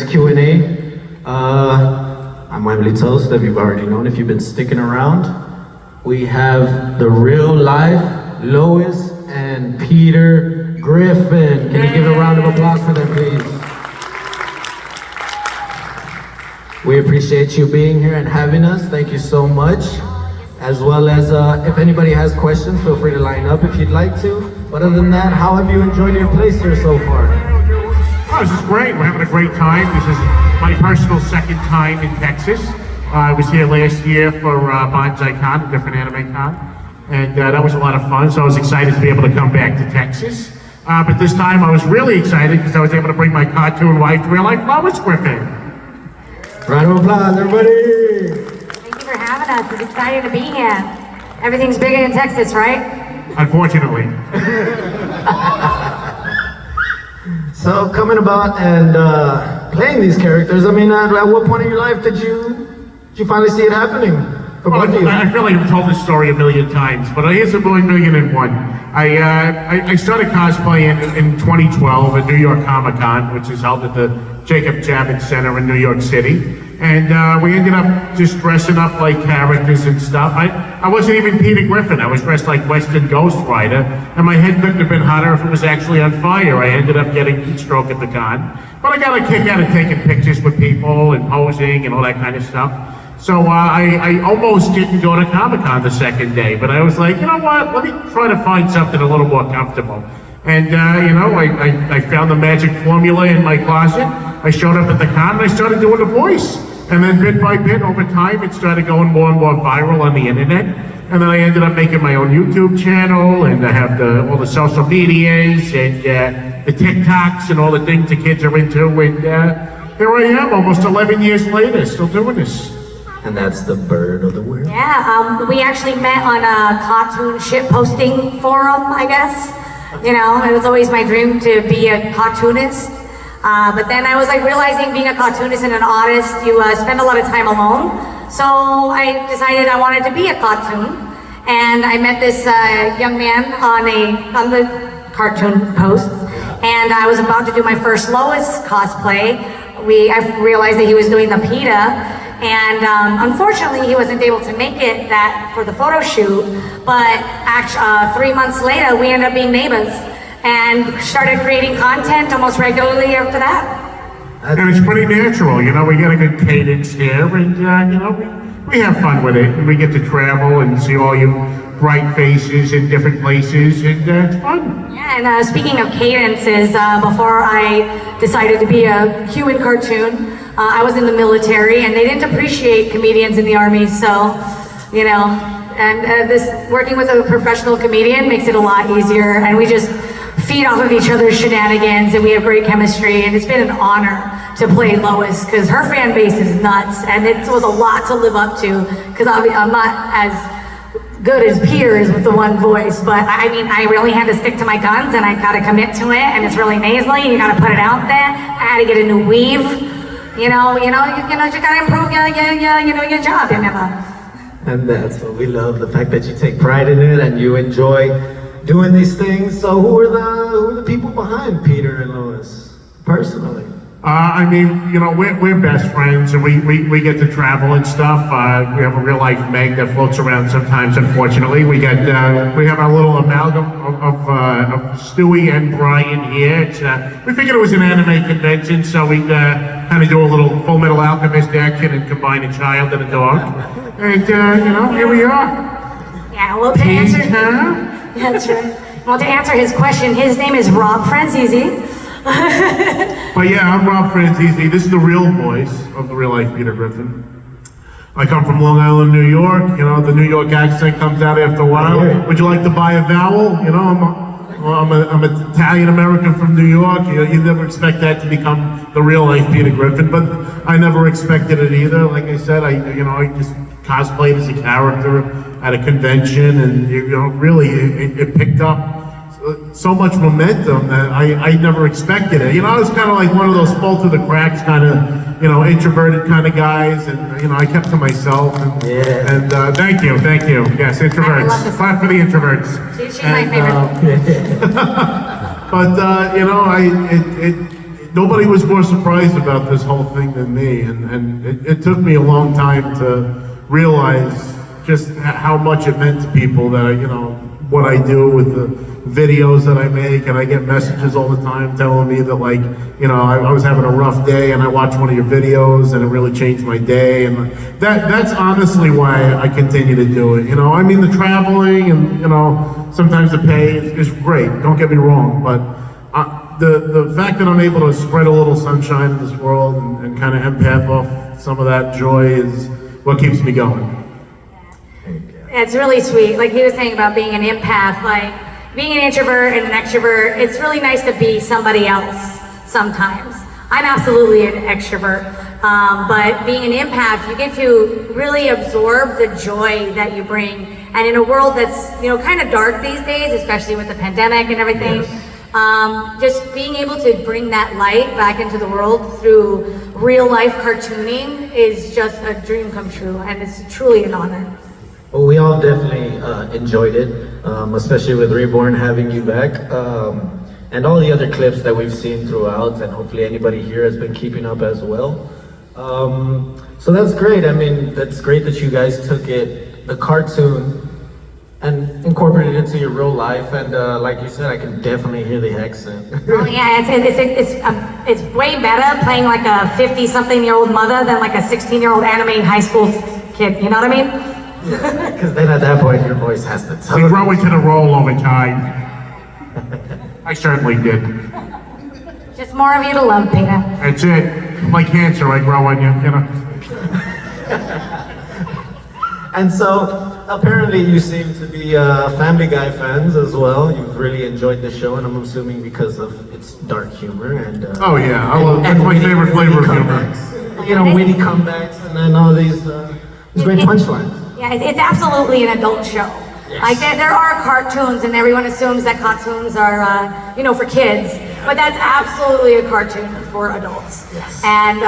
next Q&A. I'm Wembley Toast, that you've already known if you've been sticking around. We have the real life Lois and Peter Griffin. Can you give a round of applause for them, please? We appreciate you being here and having us. Thank you so much. As well as if anybody has questions, feel free to line up if you'd like to. But other than that, how have you enjoyed your place here so far? Oh, this is great. We're having a great time. This is my personal second time in Texas. I was here last year for Bonsai Con, a different anime con. And that was a lot of fun, so I was excited to be able to come back to Texas. But this time I was really excited because I was able to bring my cartoon wife to real life, Lois Griffin. Round of applause, everybody! Thank you for having us. It's exciting to be here. Everything's bigger in Texas, right? Unfortunately. So coming about and playing these characters, I mean, at what point in your life did you finally see it happening? Well, I feel like I've told this story a million times, but here's a million and one. I started cosplaying in 2012 at New York Comic Con, which is held at the Jacob Javits Center in New York City. And we ended up just dressing up like characters and stuff. I wasn't even Peter Griffin. I was dressed like Western Ghost Rider, and my head couldn't have been hotter if it was actually on fire. I ended up getting heat stroke at the con. But I got a kick out of taking pictures with people and posing and all that kind of stuff. So I almost didn't go to Comic-Con the second day, but I was like, you know what, let me try to find something a little more comfortable. And you know, I found the magic formula in my closet. I showed up at the con and I started doing the voice. And then bit by bit, over time, it started going more and more viral on the internet. And then I ended up making my own YouTube channel, and I have all the social medias and the TikToks and all the things the kids are into. And here I am, almost 11 years later, still doing this. And that's the bird of the word. Yeah, we actually met on a cartoon shit posting forum, I guess. You know, it was always my dream to be a cartoonist. But then I was like realizing being a cartoonist and an artist, you spend a lot of time alone. So I decided I wanted to be a cartoon. And I met this young man on the cartoon post. And I was about to do my first Lois cosplay. I realized that he was doing the PETA. And unfortunately, he wasn't able to make it for the photo shoot. But 3 months later, we ended up being neighbors and started creating content almost regularly after that. And it's pretty natural, you know, we get a good cadence here, and you know, we have fun with it, and we get to travel and see all your bright faces in different places, and it's fun. Yeah, and speaking of cadences, before I decided to be a human cartoon, I was in the military, and they didn't appreciate comedians in the Army, so, you know, and working with a professional comedian makes it a lot easier, and we just feed off of each other's shenanigans, and we have great chemistry, and it's been an honor to play Lois, because her fan base is nuts, and it was a lot to live up to, because I'm not as good as Peter is with the one voice, but I mean, I really had to stick to my guns, and I gotta commit to it, and it's really nasally, you gotta put it out there. I had to get a new weave, you gotta improve your job, remember? And that's what we love, the fact that you take pride in it and you enjoy doing these things. So who are the people behind Peter and Lois, personally? I mean, you know, we're best friends, and we get to travel and stuff. We have a real life Meg that floats around sometimes, unfortunately. We have our little amalgam of Stewie and Brian here. We figured it was an anime convention, so we kind of do a little Full Metal Alchemist action and combine a child and a dog. And, you know, here we are. Yeah, well, to answer... That's right. Well, to answer his question, his name is Rob Franzese. But yeah, I'm Rob Franzese. This is the real voice of the real life Peter Griffin. I come from Long Island, New York. You know, the New York accent comes out after a while. Yeah. Would you like to buy a vowel? You know, I'm an Italian American from New York. You never expect that to become the real life Peter Griffin, but I never expected it either. Like I said, I just cosplayed as a character at a convention, and really it picked up so much momentum that I never expected it. You know, I was kind of like one of those fall through the cracks kind of, introverted kind of guys, and I kept to myself. And, yeah. And thank you. Yes, introverts. Clap for the introverts. She's my favorite. But nobody was more surprised about this whole thing than me, and it took me a long time to realize just how much it meant to people that what I do with the videos that I make, and I get messages all the time telling me that I was having a rough day and I watched one of your videos and it really changed my day, and that's honestly why I continue to do it. I mean, the traveling and sometimes the pay is great, don't get me wrong, but the fact that I'm able to spread a little sunshine in this world and kind of empath off some of that joy is what keeps me going. It's really sweet. Like he was saying about being an empath, like being an introvert and an extrovert, it's really nice to be somebody else sometimes. I'm absolutely an extrovert, but being an empath, you get to really absorb the joy that you bring. And in a world that's, kind of dark these days, especially with the pandemic and everything, just being able to bring that light back into the world through real life cartooning is just a dream come true, and it's truly an honor. Well, we all definitely enjoyed it, especially with Reborn having you back, and all the other clips that we've seen throughout, and hopefully anybody here has been keeping up as well. So that's great. I mean, that's great that you guys took the cartoon, and incorporated it into your real life. And like you said, I can definitely hear the accent. Oh yeah, it's way better playing like a 50-something-year-old mother than like a 16-year-old anime high school kid. You know what I mean? Because then at that point, your voice has to We grow into the role over time. I certainly did. Just more of you to love, Peter. That's it. Like cancer, I grow on you. And so, apparently you seem to be Family Guy fans as well. You've really enjoyed the show, and I'm assuming because of its dark humor and... oh yeah, I love that's my favorite flavor of humor. Witty comebacks and then all these great punchlines. Yeah, it's absolutely an adult show. Yes. Like there are cartoons, and everyone assumes that cartoons are, for kids, but that's absolutely a cartoon for adults. Yes. And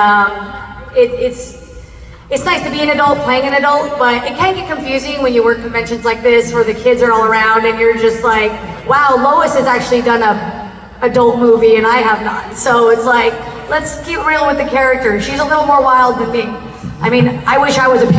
it's nice to be an adult playing an adult, but it can get confusing when you work conventions like this where the kids are all around and you're just like, wow, Lois has actually done a adult movie and I have not. So it's like, let's keep real with the character. She's a little more wild than me. I mean, I wish I was a